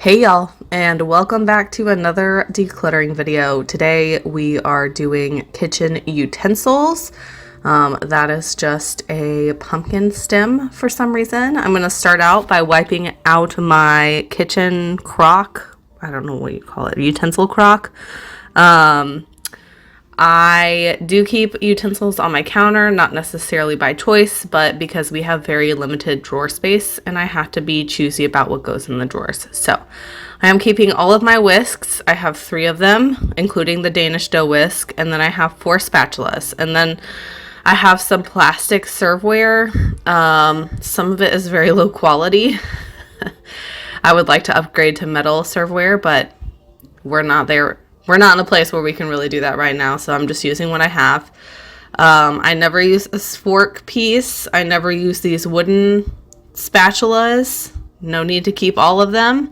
Hey y'all, and welcome back to another decluttering video. Today we are doing kitchen utensils. That is just a pumpkin stem for some reason. I'm going to start out by wiping out my kitchen crock. I don't know what you call it, utensil crock. I do keep utensils on my counter, not necessarily by choice, but because we have very limited drawer space and I have to be choosy about what goes in the drawers. So I am keeping all of my whisks. I have 3 of them, including the Danish dough whisk, and then I have 4 spatulas. And then I have some plastic serveware. Some of it is very low quality. I would like to upgrade to metal serveware, but we're not there. We're not in a place where we can really do that right now, so I'm just using what I have. I never use a fork piece. I never use these wooden spatulas. No need to keep all of them.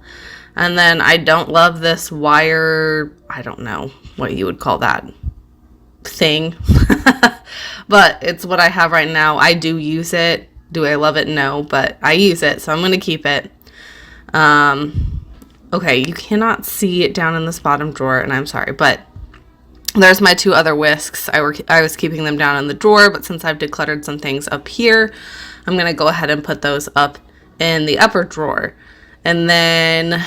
And then I don't love this wire, I don't know what you would call that thing. But it's what I have right now. I do use it. Do I love it? No, but I use it, so I'm going to keep it. Okay, you cannot see it down in this bottom drawer, and I'm sorry, but there's my 2 other whisks. I was keeping them down in the drawer, but since I've decluttered some things up here, I'm going to go ahead and put those up in the upper drawer. And then,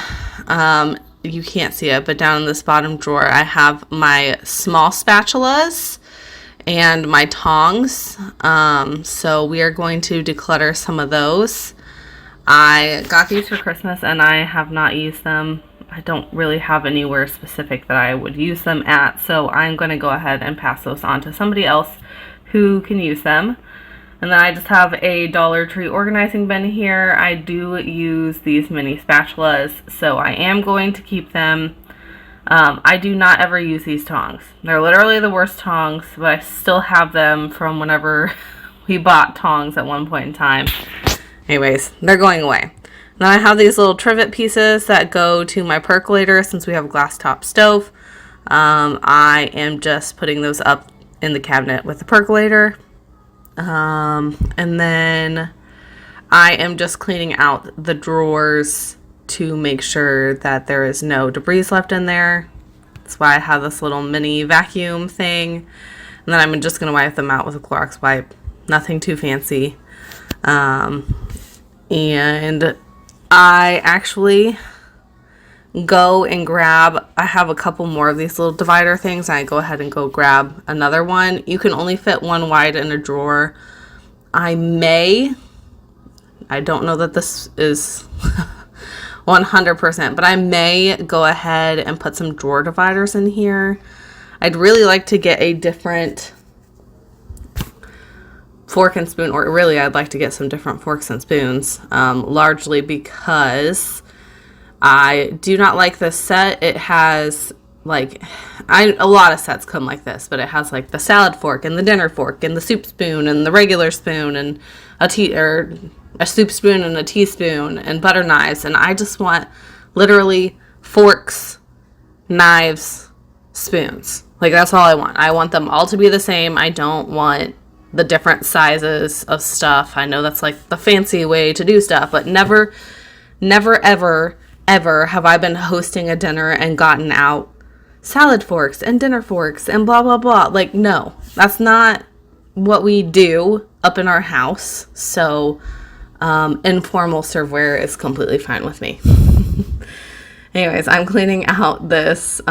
you can't see it, but down in this bottom drawer, I have my small spatulas and my tongs. So we are going to declutter some of those. I got these for Christmas and I have not used them. I don't really have anywhere specific that I would use them at, so I'm going to go ahead and pass those on to somebody else who can use them. And then I just have a Dollar Tree organizing bin here. I do use these mini spatulas, so I am going to keep them. I do not ever use these tongs. They're literally the worst tongs, but I still have them from whenever we bought tongs at one point in time. Anyways, they're going away. Then I have these little trivet pieces that go to my percolator since we have a glass top stove. I am just putting those up in the cabinet with the percolator. And then I am just cleaning out the drawers to make sure that there is no debris left in there. That's why I have this little mini vacuum thing. And then I'm just going to wipe them out with a Clorox wipe. Nothing too fancy. And I actually go and grab, I have a couple more of these little divider things, and I go ahead and go grab another one. You can only fit one wide in a drawer. I don't know that this is 100%, but I may go ahead and put some drawer dividers in here. I'd really like to get a different fork and spoon, or really I'd like to get some different forks and spoons, largely because I do not like this set. It has like, a lot of sets come like this, but it has like the salad fork and the dinner fork and the soup spoon and the regular spoon and a soup spoon and a teaspoon and butter knives, and I just want literally forks, knives, spoons. Like, that's all I want. I want them all to be the same. I don't want the different sizes of stuff. I know that's like the fancy way to do stuff, but never ever have I been hosting a dinner and gotten out salad forks and dinner forks and blah blah blah. Like, no, that's not what we do up in our house. So informal serveware is completely fine with me. Anyways, I'm cleaning out this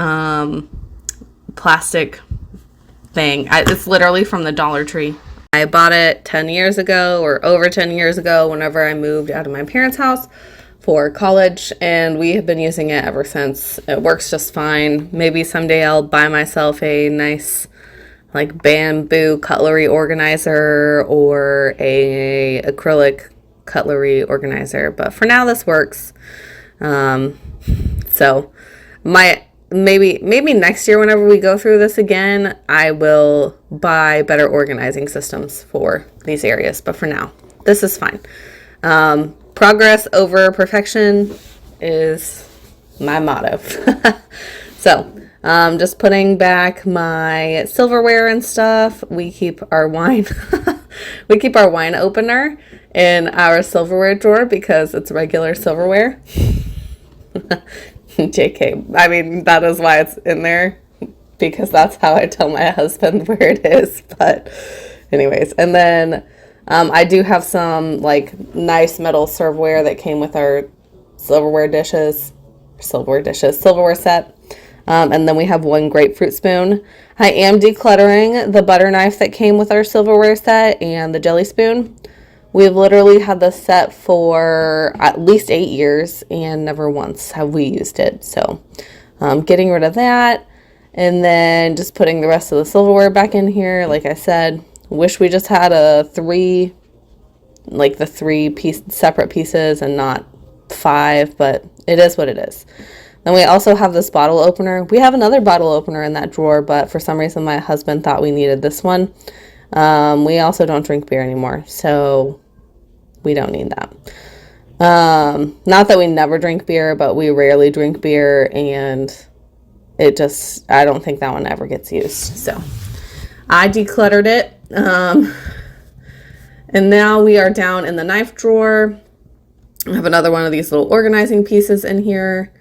plastic thing. It's literally from the Dollar Tree. I bought it 10 years ago, or over 10 years ago, whenever I moved out of my parents' house for college, and we have been using it ever since. It works just fine. Maybe someday I'll buy myself a nice like bamboo cutlery organizer or a acrylic cutlery organizer, but for now this works. So maybe next year, whenever we go through this again, I will buy better organizing systems for these areas. But for now, this is fine. Progress over perfection is my motto. So, just putting back my silverware and stuff. We keep our wine opener in our silverware drawer because it's regular silverware. JK. I mean, that is why it's in there, because that's how I tell my husband where it is. But anyways, and then I do have some like nice metal silverware that came with our silverware set. And then we have one grapefruit spoon. I am decluttering the butter knife that came with our silverware set and the jelly spoon. We've literally had this set for at least 8 years and never once have we used it. So getting rid of that, and then just putting the rest of the silverware back in here. Like I said, wish we just had the three separate pieces and not 5, but it is what it is. Then we also have this bottle opener. We have another bottle opener in that drawer, but for some reason my husband thought we needed this one. We also don't drink beer anymore, so we don't need that. Not that we never drink beer, but we rarely drink beer, and I don't think that one ever gets used. So I decluttered it. And now we are down in the knife drawer. I have another one of these little organizing pieces in here.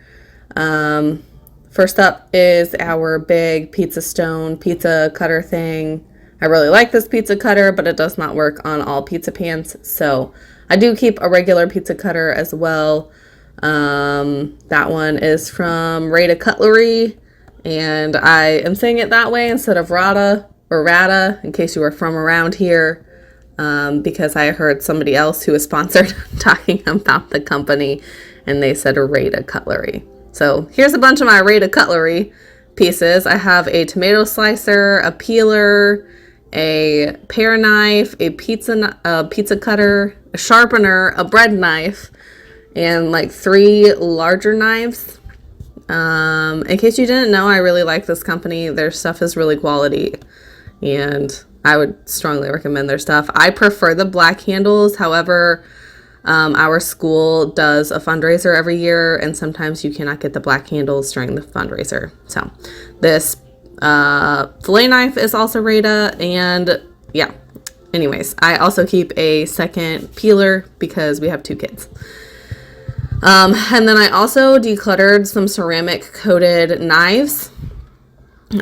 First up is our big pizza cutter thing. I really like this pizza cutter, but it does not work on all pizza pans. So I do keep a regular pizza cutter as well. That one is from Rada Cutlery, and I am saying it that way instead of Rada or Rada in case you are from around here. Because I heard somebody else who was sponsored talking about the company, and they said Rada Cutlery. So here's a bunch of my Rada Cutlery pieces. I have a tomato slicer, a peeler, a pear knife, a pizza cutter, a sharpener, a bread knife, and like 3 larger knives. In case you didn't know, I really like this company. Their stuff is really quality, and I would strongly recommend their stuff. I prefer the black handles. However, our school does a fundraiser every year, and sometimes you cannot get the black handles during the fundraiser. So this fillet knife is also Rada, and yeah. Anyways, I also keep a second peeler because we have 2 kids. And then I also decluttered some ceramic coated knives.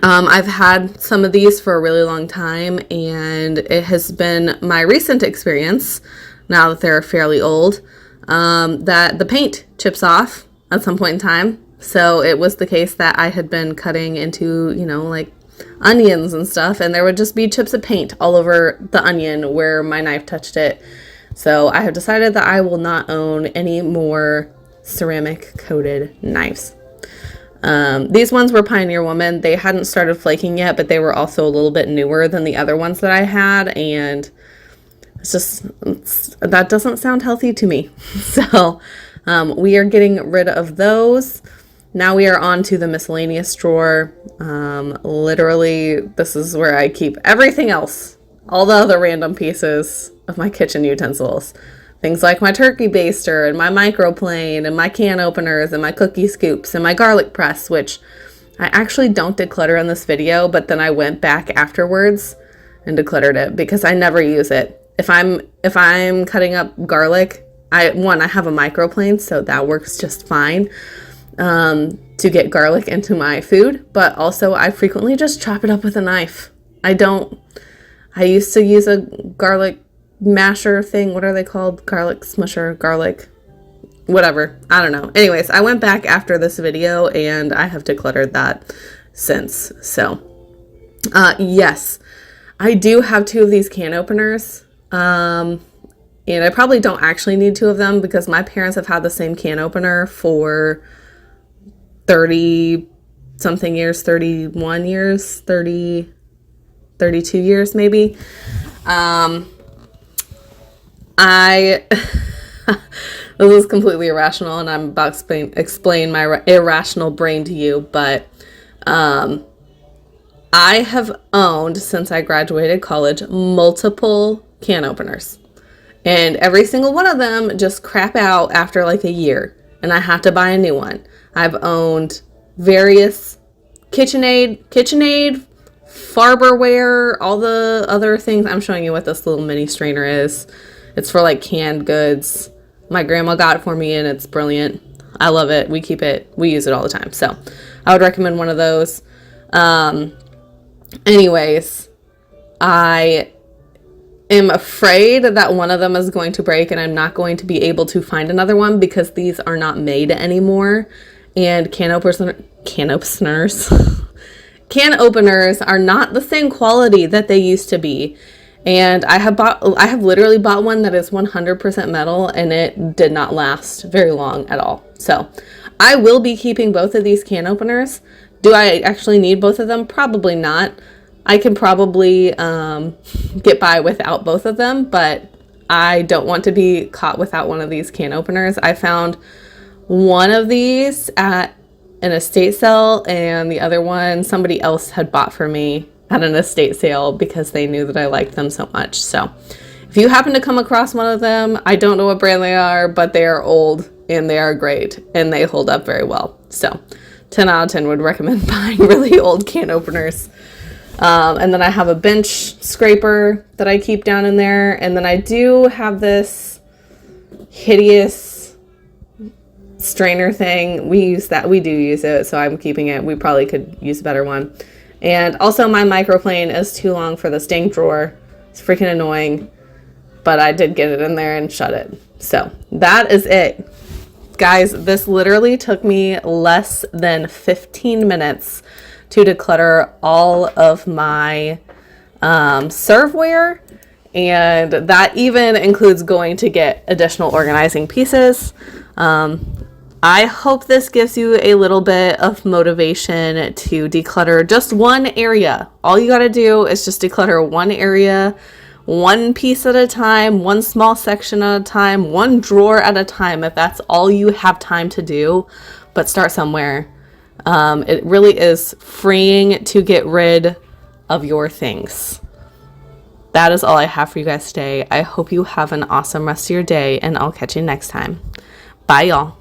I've had some of these for a really long time, and it has been my recent experience, now that they're fairly old, that the paint chips off at some point in time. So it was the case that I had been cutting into, like onions and stuff, and there would just be chips of paint all over the onion where my knife touched it. So I have decided that I will not own any more ceramic coated knives. These ones were Pioneer Woman. They hadn't started flaking yet, but they were also a little bit newer than the other ones that I had, and that doesn't sound healthy to me. So we are getting rid of those. Now we are on to the miscellaneous drawer. Literally, this is where I keep everything else, all the other random pieces of my kitchen utensils. Things like my turkey baster and my microplane and my can openers and my cookie scoops and my garlic press, which I actually don't declutter in this video, but then I went back afterwards and decluttered it because I never use it. If I'm cutting up garlic, I have a microplane, so that works just fine to get garlic into my food, but also I frequently just chop it up with a knife. I used to use a garlic masher thing. What are they called? Garlic smusher, garlic, whatever. I don't know. Anyways, I went back after this video and I have decluttered that since. So, yes, I do have 2 of these can openers. And I probably don't actually need 2 of them because my parents have had the same can opener for 30 something years, 31 years, 32 years maybe. This is completely irrational, and I'm about to explain my irrational brain to you, but I have owned, since I graduated college, multiple can openers, and every single one of them just crap out after like a year, and I have to buy a new one. I've owned various KitchenAid, Farberware, all the other things. I'm showing you what this little mini strainer is. It's for like canned goods. My grandma got it for me and it's brilliant. I love it. We keep it, we use it all the time. So I would recommend one of those. Anyways, I am afraid that one of them is going to break and I'm not going to be able to find another one because these are not made anymore. And can openers can openers are not the same quality that they used to be. And I have literally bought one that is 100% metal and it did not last very long at all. So I will be keeping both of these can openers. Do I actually need both of them? Probably not. I can probably get by without both of them, but I don't want to be caught without one of these can openers. I found one of these at an estate sale and the other one somebody else had bought for me at an estate sale because they knew that I liked them so much. So if you happen to come across one of them, I don't know what brand they are, but they are old and they are great and they hold up very well. So 10 out of 10 would recommend buying really old can openers. And then I have a bench scraper that I keep down in there. And then I do have this hideous strainer thing. We do use it, so I'm keeping it. We probably could use a better one. And also my microplane is too long for this dang drawer. It's freaking annoying, but I did get it in there and shut it. So that is it. Guys, this literally took me less than 15 minutes to declutter all of my serveware. And that even includes going to get additional organizing pieces. I hope this gives you a little bit of motivation to declutter just one area. All you got to do is just declutter one area, one piece at a time, one small section at a time, one drawer at a time, if that's all you have time to do. But start somewhere. It really is freeing to get rid of your things. That is all I have for you guys today. I hope you have an awesome rest of your day, and I'll catch you next time. Bye, y'all.